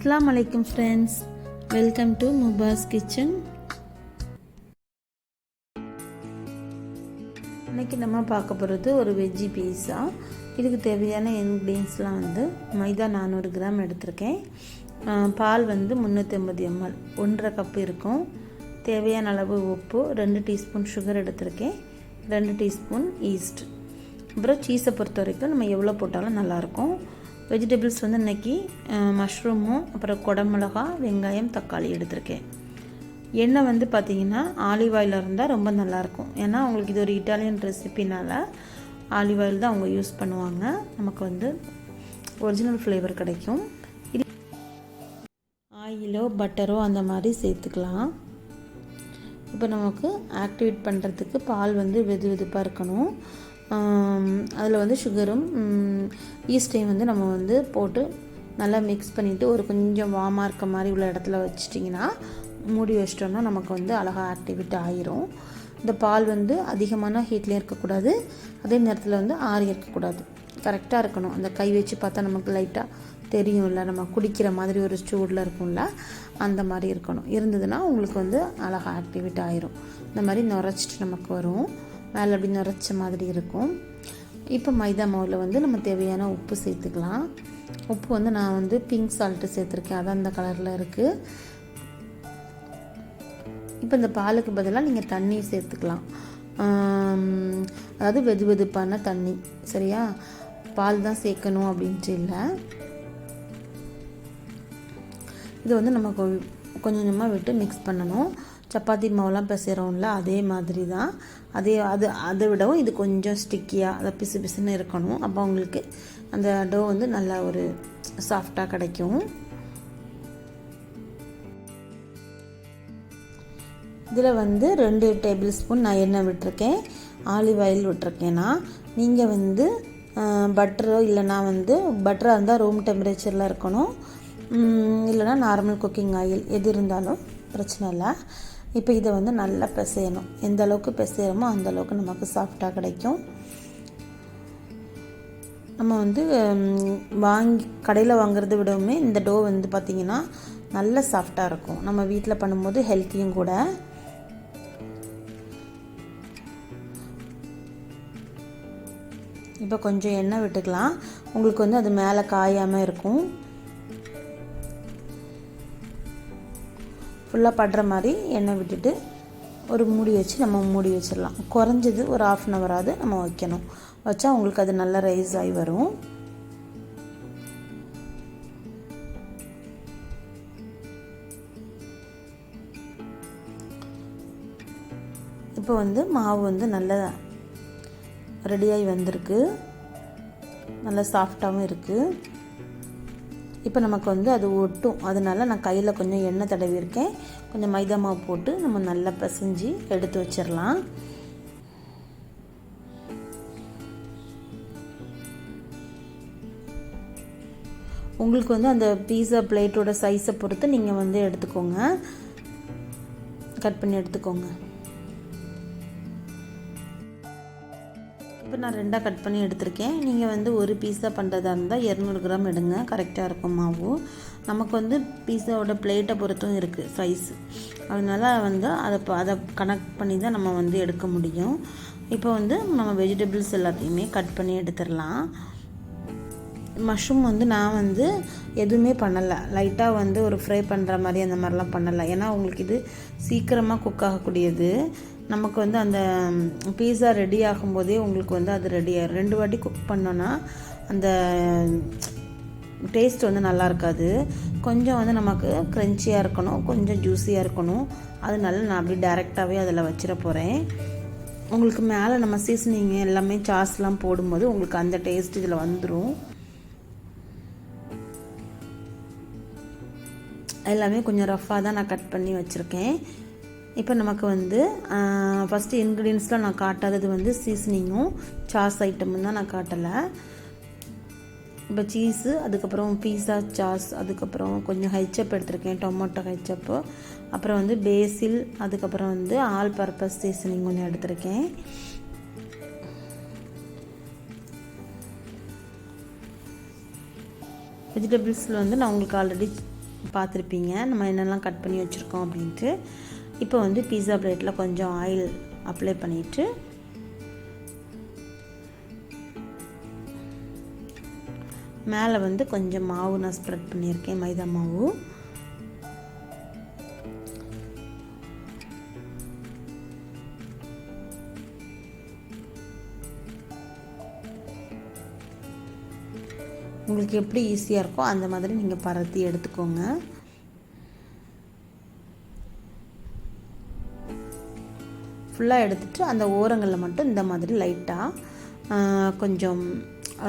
Assalamu alaikum friends, welcome to Muba's kitchen. இன்னைக்கு நம்ம பார்க்க போகிறது ஒரு வெஜ்ஜி பீஸா. இதுக்கு தேவையான இன்க்ரீடியன்ஸ்லாம் மைதா 400 கிராம் எடுத்திருக்கேன். பால் 350 ml 1.5 கப் இருக்கும். தேவையான அளவு உப்பு, 2 டீஸ்பூன் சுகர் எடுத்திருக்கேன், 2 டீஸ்பூன் ஈஸ்ட். அப்புறம் சீஸை பொறுத்த வரைக்கும் நம்ம எவ்வளோ போட்டாலும் நல்லாயிருக்கும். வெஜிடபிள்ஸ் இன்றைக்கி மஷ்ரூமும், அப்புறம் குடமிளகா, வெங்காயம், தக்காளி எடுத்திருக்கேன். எண்ணெய் பார்த்திங்கன்னா ஆலிவ் ஆயில் இருந்தால் ரொம்ப நல்லாயிருக்கும். ஏன்னா அவங்களுக்கு இது ஒரு இட்டாலியன் ரெசிபினால் ஆலிவ் ஆயில் தான் அவங்க யூஸ் பண்ணுவாங்க. நமக்கு ஒரிஜினல் ஃப்ளேவர் கிடைக்கும். ஆயிலோ பட்டரோ அந்த மாதிரி சேர்த்துக்கலாம். இப்போ நமக்கு ஆக்டிவேட் பண்ணுறதுக்கு பால் வெது வெதுப்பாக இருக்கணும். அதில் சுகரும் ஈஸ்டையும் நம்ம போட்டு நல்லா மிக்ஸ் பண்ணிவிட்டு ஒரு கொஞ்சம் வார்மாக இருக்க மாதிரி உள்ள இடத்துல வச்சிட்டிங்கன்னா மூடி வச்சிட்டோம்னா நமக்கு அழகாக ஆக்டிவேட் ஆகிரும். இந்த பால் அதிகமான ஹீட்லேயும் இருக்கக்கூடாது, அதே நேரத்தில் ஆறி இருக்கக்கூடாது, கரெக்டாக இருக்கணும். அந்த கை வச்சு பார்த்தா நமக்கு லைட்டாக தெரியும்ல, நம்ம குடிக்கிற மாதிரி ஒரு சூடில் இருக்கும்ல, அந்த மாதிரி இருக்கணும். இருந்ததுன்னா உங்களுக்கு அழகாக ஆக்டிவேட் ஆகிரும். இந்த மாதிரி நுரைச்சிட்டு நமக்கு வரும், மேலே அப்படி நுரைச்ச மாதிரி இருக்கும். இப்போ மைதா மாவில் நம்ம தேவையான உப்பு சேர்த்துக்கலாம். உப்பு நான் பிங்க் சால்ட்டு சேர்த்துருக்கேன், அதான் அந்த கலரில் இருக்குது. இப்போ இந்த பாலுக்கு பதிலாக நீங்கள் தண்ணி சேர்த்துக்கலாம். அதாவது வெது வெதுப்பான தண்ணி, சரியா? பால் தான் சேர்க்கணும் அப்படின்ட்டு இல்லை. இது நம்ம கொஞ்சம் கொஞ்சமாக விட்டு மிக்ஸ் பண்ணணும். சப்பாத்தி மாவுலாம் பிசைறோம்ல, அதே மாதிரி தான். அதை விடவும் இது கொஞ்சம் ஸ்டிக்கியாக, அதை பிசு பிசுன்னு இருக்கணும். அப்போ உங்களுக்கு அந்த டோ நல்லா ஒரு சாஃப்டாக கிடைக்கும். இதில் 2 டேபிள் ஸ்பூன் நான் எண்ணெய் விட்டுருக்கேன், ஆலிவ் ஆயில் விட்டுருக்கேன்னா. நீங்கள் பட்டரோ இல்லைனா பட்டராக இருந்தால் ரூம் டெம்பரேச்சரில் இருக்கணும், இல்லைனா நார்மல் குக்கிங் ஆயில் எது இருந்தாலும் பிரச்சனை இல்லை. இப்போ இதை நல்லா பிசையணும். எந்த அளவுக்கு பிசையணுமோ அந்த அளவுக்கு நமக்கு சாஃப்டாக கிடைக்கும். நம்ம கடையில் வாங்குறத விடவுமே இந்த டோ பார்த்திங்கன்னா நல்ல சாஃப்டாக இருக்கும். நம்ம வீட்டில் பண்ணும்போது ஹெல்த்தியும் கூட. இப்போ கொஞ்சம் எண்ணெய் விட்டுக்கலாம், உங்களுக்கு அது மேலே காயாமல் இருக்கும். ஃபுல்லாக படுற மாதிரி எண்ணெய் விட்டுட்டு ஒரு மூடி வச்சு நம்ம மூடி வச்சிடலாம். குறைஞ்சது ஒரு 1/2 ஹவராவது நம்ம வைக்கணும். வச்சா உங்களுக்கு அது நல்லா ரைஸ் ஆகி வரும். இப்போ மாவு நல்லா ரெடியாகி வந்திருக்கு, நல்லா சாஃப்டாகவும் இருக்குது. இப்போ நமக்கு அது ஒட்டும், அதனால நான் கையில் கொஞ்சம் எண்ணெய் தடவிருக்கேன். கொஞ்சம் மைதா மாவு போட்டு நம்ம நல்லா பிசைஞ்சு எடுத்து வச்சிடலாம். உங்களுக்கு அந்த பீஸா பிளேட்டோட சைஸை பொறுத்து நீங்கள் எடுத்துக்கோங்க, கட் பண்ணி எடுத்துக்கோங்க. இப்போ நான் 2ஆக கட் பண்ணி எடுத்திருக்கேன். நீங்கள் ஒரு பீஸா பண்ணுறதா இருந்தால் 200 கிராம் எடுங்க, கரெக்டாக இருக்கும் மாவு. நமக்கு பீஸாவோட பிளேட்டை பொறுத்தும் இருக்குது சைஸு, அதனால் அதை கனெக்ட் பண்ணி தான் நம்ம எடுக்க முடியும். இப்போ நம்ம வெஜிடபிள்ஸ் எல்லாத்தையுமே கட் பண்ணி எடுத்துடலாம். மஷ்ரூம் நான் எதுவுமே பண்ணலை, லைட்டாக ஒரு ஃப்ரை பண்ணுற மாதிரி அந்த மாதிரிலாம் பண்ணலை. ஏன்னா உங்களுக்கு இது சீக்கிரமாக குக் ஆகக்கூடியது. நமக்கு அந்த பீஸா ரெடி ஆகும்போதே உங்களுக்கு அது ரெடி ஆகிடும். 2 வாட்டி குக் பண்ணோன்னா அந்த டேஸ்ட் நல்லா இருக்காது. கொஞ்சம் நமக்கு க்ரன்ச்சியாக இருக்கணும், கொஞ்சம் ஜூஸியாக இருக்கணும். அதனால நான் அப்படி டைரெக்டாகவே அதில் வச்சிட போகிறேன். உங்களுக்கு மேலே நம்ம சீசனிங் எல்லாமே சாஸ்லாம் போடும்போது உங்களுக்கு அந்த டேஸ்ட் இதில் வந்துடும். எல்லாமே கொஞ்சம் ரஃப்பாக தான் நான் கட் பண்ணி வச்சுருக்கேன். இப்போ நமக்கு ஃபஸ்ட்டு இன்க்ரீடியன்ஸ்லாம் நான் காட்டாதது சீசனிங்கும் சாஸ் ஐட்டமும் தான் நான் காட்டலை. இப்போ சீஸு, அதுக்கப்புறம் பீஸா சாஸ், அதுக்கப்புறம் கொஞ்சம் ஹெச்சப் எடுத்திருக்கேன், டொமேட்டோ ஹெச்சப்பு, அப்புறம் பேசில், அதுக்கப்புறம் ஆல் பர்பஸ் சீசனிங் கொஞ்சம் எடுத்திருக்கேன். வெஜிடபிள்ஸில் நான் உங்களுக்கு ஆல்ரெடி பார்த்துருப்பீங்க நம்ம என்னெல்லாம் கட் பண்ணி வச்சுருக்கோம் அப்படின்ட்டு. இப்போ வந்து பீஸா பிளேட்டில் கொஞ்சம் ஆயில் அப்ளை பண்ணிவிட்டு மேலே வந்து கொஞ்சம் மாவு நான் ஸ்ப்ரெட் பண்ணியிருக்கேன், மைதா மாவு. உங்களுக்கு எப்படி ஈஸியாக இருக்கோ அந்த மாதிரி நீங்கள் பரத்தி எடுத்துக்கோங்க. ஃபுல்லாக எடுத்துகிட்டு அந்த ஓரங்களில் மட்டும் இந்த மாதிரி லைட்டாக கொஞ்சம்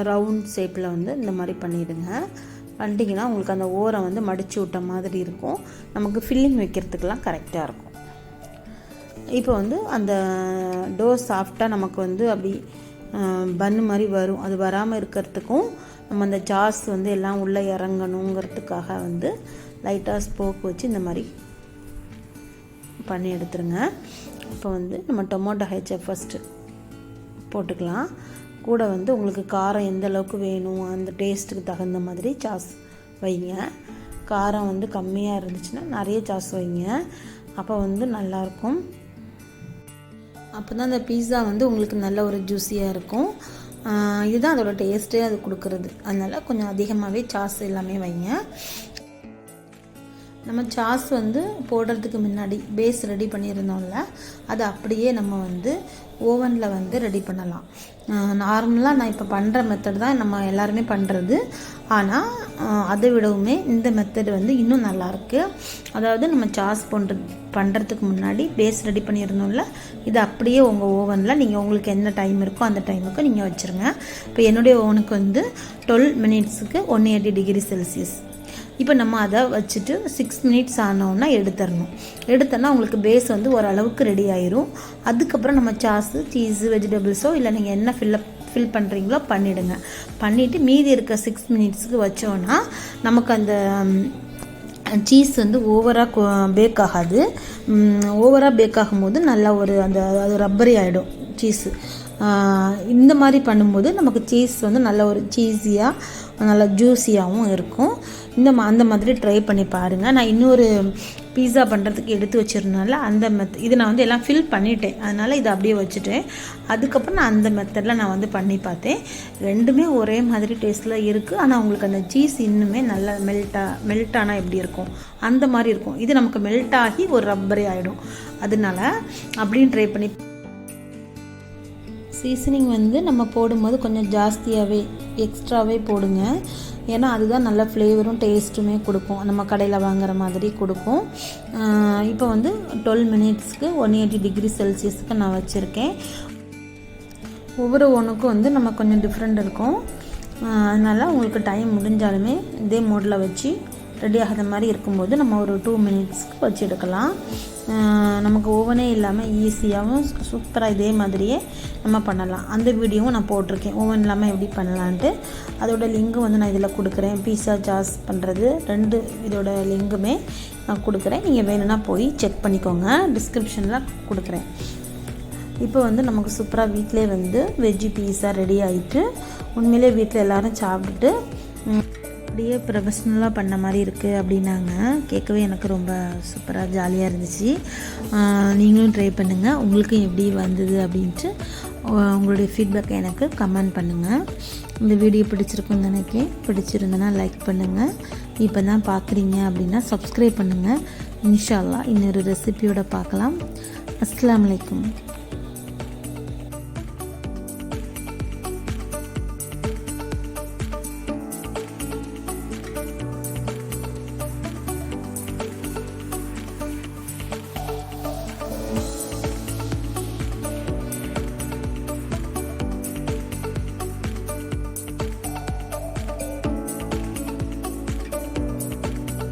ரவுண்ட் ஷேப்பில் வந்து இந்த மாதிரி பண்ணிவிடுங்க. பண்ணிட்டீங்கன்னா உங்களுக்கு அந்த ஓரம் வந்து மடித்து விட்ட மாதிரி இருக்கும். நமக்கு ஃபில்லிங் வைக்கிறதுக்கெலாம் கரெக்டாக இருக்கும். இப்போ வந்து அந்த டோ சாஃப்டாக நமக்கு வந்து அப்படி பன்னு மாதிரி வரும். அது வராமல் இருக்கிறதுக்கும் நம்ம அந்த சாஸ் வந்து எல்லாம் உள்ளே இறங்கணுங்கிறதுக்காக வந்து லைட்டாக ஸ்போக் வச்சு இந்த மாதிரி பண்ணி எடுத்துருங்க. இப்போ வந்து நம்ம டொமேட்டோ கெச்சப் ஃபஸ்ட்டு போட்டுக்கலாம். கூட வந்து உங்களுக்கு காரம் எந்த அளவுக்கு வேணும் அந்த டேஸ்ட்டுக்கு தகுந்த மாதிரி சாஸ் வைங்க. காரம் வந்து கம்மியாக இருந்துச்சுன்னா நிறைய சாஸ் வைங்க, அப்போ வந்து நல்லாயிருக்கும். அப்போ தான் அந்த பீஸா வந்து உங்களுக்கு நல்ல ஒரு ஜூஸியாக இருக்கும். இதுதான் அதோட டேஸ்ட்டே அது கொடுக்குறது. அதனால் கொஞ்சம் அதிகமாகவே சாஸ் எல்லாமே வைங்க. நம்ம சாஸ் வந்து போடுறதுக்கு முன்னாடி பேஸ் ரெடி பண்ணியிருந்தோம்ல, அது அப்படியே நம்ம வந்து ஓவனில் வந்து ரெடி பண்ணலாம். நார்மலாக நான் இப்போ பண்ணுற மெத்தட் தான் நம்ம எல்லாருமே பண்ணுறது. ஆனால் அதை விடவுமே இந்த மெத்தட் வந்து இன்னும் நல்லாயிருக்கு. அதாவது நம்ம சாஸ் பண்ணுறதுக்கு முன்னாடி பேஸ் ரெடி பண்ணியிருந்தோம்ல, இது அப்படியே உங்கள் ஓவனில் நீங்கள் உங்களுக்கு என்ன டைம் இருக்கோ அந்த டைமுக்கு நீங்கள் வச்சுருங்க. இப்போ என்னுடைய ஓவனுக்கு வந்து 12 மினிட்ஸுக்கு 180 டிகிரி செல்சியஸ். இப்போ நம்ம அதை வச்சுட்டு 6 மினிட்ஸ் ஆனோன்னா எடுத்தோன்னா உங்களுக்கு பேஸ் வந்து ஓரளவுக்கு ரெடி ஆயிரும். அதுக்கப்புறம் நம்ம சாஸு, சீஸு, வெஜிடபிள்ஸோ இல்லை நீங்கள் என்ன ஃபில் பண்ணுறீங்களோ பண்ணிவிட்டு மீதி இருக்க 6 மினிட்ஸுக்கு வச்சோன்னா நமக்கு அந்த சீஸ் வந்து ஓவராக பேக் ஆகாது. ஓவராக பேக் ஆகும்போது நல்லா ஒரு அது ரப்பரி ஆகிடும் சீஸு. இந்த மாதிரி பண்ணும்போது நமக்கு சீஸ் வந்து நல்ல ஒரு சீஸியாக நல்லா ஜூஸியாகவும் இருக்கும். அந்த மாதிரி ட்ரை பண்ணி பாருங்கள். நான் இன்னொரு பீஸா பண்ணுறதுக்கு எடுத்து வச்சுருந்தனால இது நான் வந்து எல்லாம் ஃபில் பண்ணிட்டேன். அதனால் இதை அப்படியே வச்சுட்டேன். அதுக்கப்புறம் நான் அந்த மெத்தடில் நான் வந்து பண்ணி பார்த்தேன். ரெண்டுமே ஒரே மாதிரி டேஸ்ட்டில் இருக்குது. ஆனால் உங்களுக்கு அந்த சீஸ் இன்னுமே நல்லா மெல்ட் ஆனால் எப்படி இருக்கும் அந்த மாதிரி இருக்கும். இது நமக்கு மெல்ட் ஆகி ஒரு ரப்பரே ஆகிடும். அதனால அப்படின்னு ட்ரை பண்ணி. சீசனிங் வந்து நம்ம போடும்போது கொஞ்சம் ஜாஸ்தியாகவே எக்ஸ்ட்ராவே போடுங்க. ஏன்னா அதுதான் நல்ல ஃப்ளேவரும் டேஸ்ட்டுமே கொடுக்கும். நம்ம கடையில் வாங்குகிற மாதிரி கொடுக்கும். இப்போ வந்து 12 மினிட்ஸ்க்கு 180 டிகிரி செல்சியஸுக்கு நான் வச்சுருக்கேன். ஒவ்வொரு ஒன்றுக்கும் வந்து நம்ம கொஞ்சம் டிஃப்ரெண்ட் இருக்கும். அதனால் உங்களுக்கு டைம் முடிஞ்சாலுமே இதே மோடில் வச்சு ரெடி ஆகிற மாதிரி இருக்கும்போது நம்ம ஒரு 2 மினிட்ஸ்க்கு வச்சு எடுக்கலாம். நமக்கு ஓவனே இல்லாமல் ஈஸியாகவும் சூப்பராக இதே மாதிரியே நம்ம பண்ணலாம். அந்த வீடியோவும் நான் போட்டிருக்கேன், ஓவன் இல்லாமல் எப்படி பண்ணலான்ட்டு. அதோட லிங்கு வந்து நான் இதில் கொடுக்குறேன். பீஸா சாஸ் பண்ணுறது 2 இதோட லிங்குமே நான் கொடுக்குறேன். நீங்கள் வேணும்னா போய் செக் பண்ணிக்கோங்க, டிஸ்கிரிப்ஷனில் கொடுக்குறேன். இப்போ வந்து நமக்கு சூப்பராக வீட்டிலே வந்து வெஜ்ஜி பீஸா ரெடி ஆகிட்டு உண்மையிலே வீட்டில் எல்லோரும் சாப்பிட்டுட்டு அப்படியே ப்ரொஃபஷ்னலாக பண்ண மாதிரி இருக்குது அப்படின்னாங்க. கேட்கவே எனக்கு ரொம்ப சூப்பராக ஜாலியாக இருந்துச்சு. நீங்களும் ட்ரை பண்ணுங்கள், உங்களுக்கும் எப்படி வந்தது அப்படின்ட்டு உங்களுடைய ஃபீட்பேக்கை எனக்கு கமெண்ட் பண்ணுங்கள். இந்த வீடியோ பிடிச்சிருக்குன்னு நினைக்கிறேன். பிடிச்சிருந்தனா லைக் பண்ணுங்கள். இப்போ தான் பார்க்குறீங்க அப்படின்னா சப்ஸ்கிரைப் பண்ணுங்கள். இன்ஷா அல்லாஹ் இன்னொரு ரெசிபியோட பார்க்கலாம். அஸ்ஸலாமு அலைக்கும்.